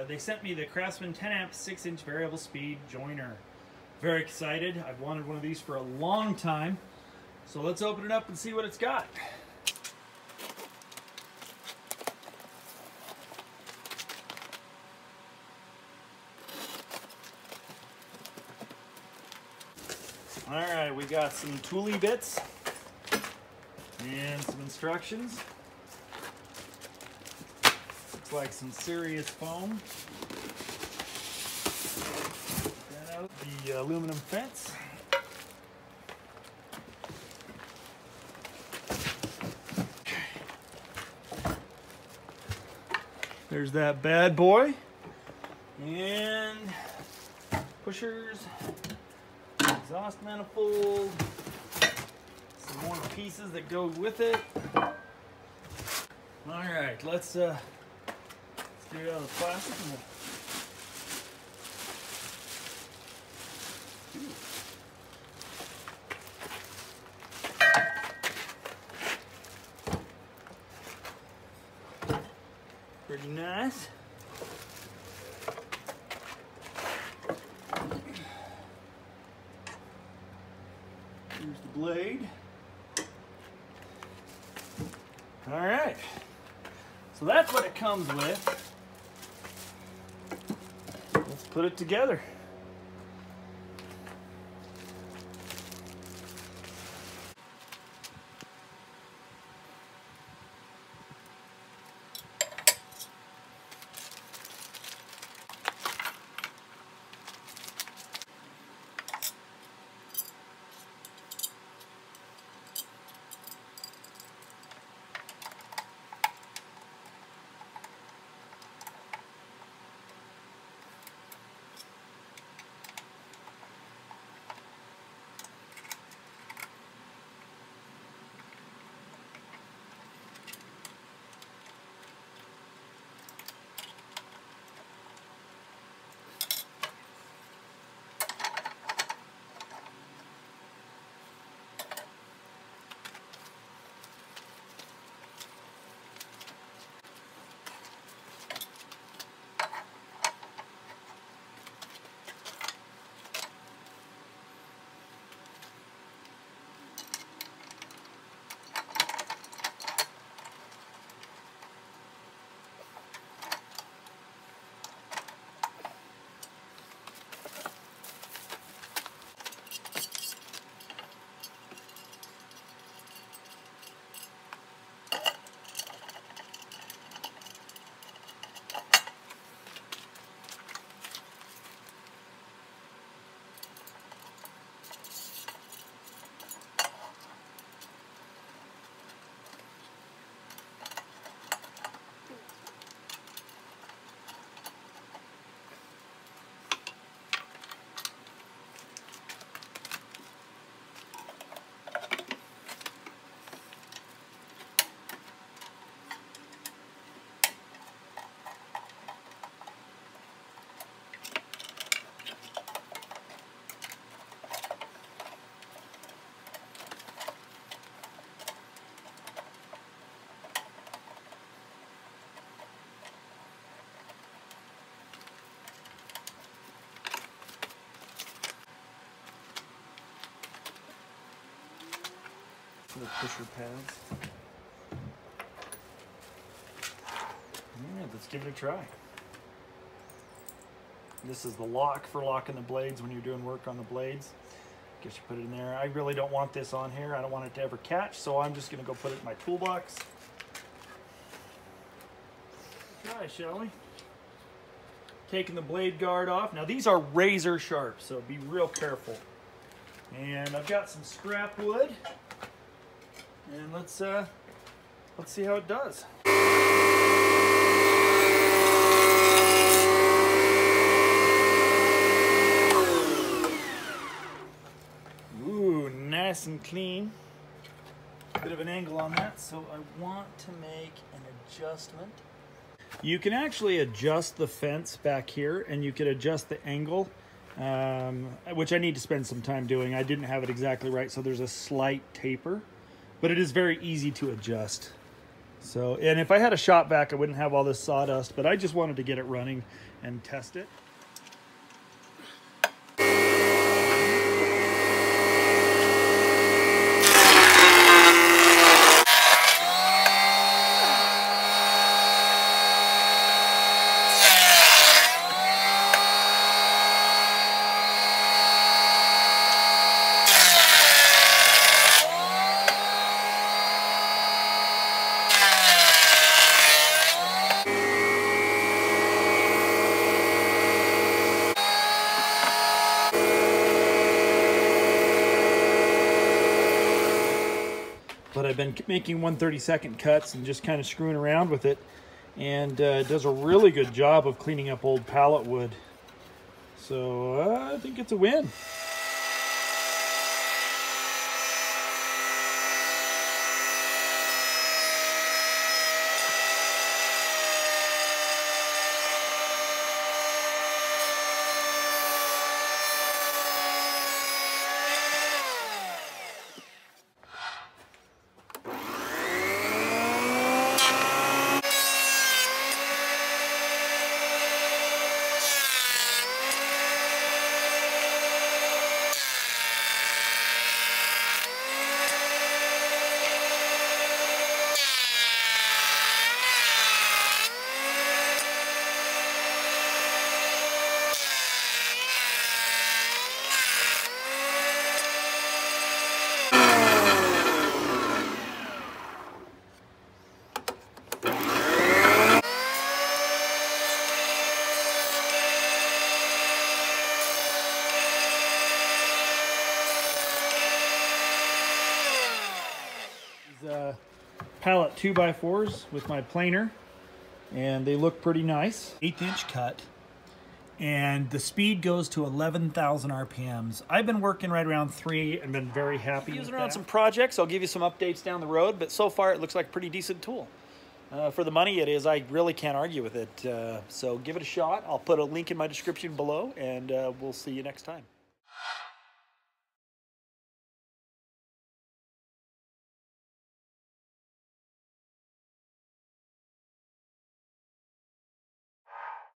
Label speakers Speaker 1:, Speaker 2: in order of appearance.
Speaker 1: they sent me the CRAFTSMAN 10 amp 6-inch variable speed joiner. Very excited. I've wanted one of these for a long time. So let's open it up and see what it's got. Alright, we got some toolie bits and some instructions. Looks like some serious foam. Get out the aluminum fence. There's that bad boy. And pushers. Exhaust manifold, some more pieces that go with it. All right, let's get it out of the plastic. Pretty nice. Here's the blade. All right, so that's what it comes with. Let's put it together. The pusher pads. Yeah, let's give it a try. This is the lock for locking the blades when you're doing work on the blades. Guess you put it in there. I really don't want this on here. I don't want it to ever catch, so I'm just gonna go put it in my toolbox. Try, shall we? Taking the blade guard off. Now these are razor sharp, so be real careful. And I've got some scrap wood. And let's see how it does. Ooh, nice and clean. Bit of an angle on that, so I want to make an adjustment. You can actually adjust the fence back here, and you can adjust the angle, which I need to spend some time doing. I didn't have it exactly right, so there's a slight taper. But it is very easy to adjust. So, and if I had a shop vac, I wouldn't have all this sawdust, but I just wanted to get it running and test it. But I've been making 1/32 cuts and just kind of screwing around with it, and it does a really good job of cleaning up old pallet wood. So I think it's a win. Pallet 2x4s with my planer, and they look pretty nice. 1/8" cut, and the speed goes to 11,000 RPMs. I've been working right around 3 and been very happy with
Speaker 2: Using
Speaker 1: that.
Speaker 2: it on some projects. I'll give you some updates down the road, but so far it looks like a pretty decent tool. For the money it is, I really can't argue with it. So give it a shot. I'll put a link in my description below, and we'll see you next time.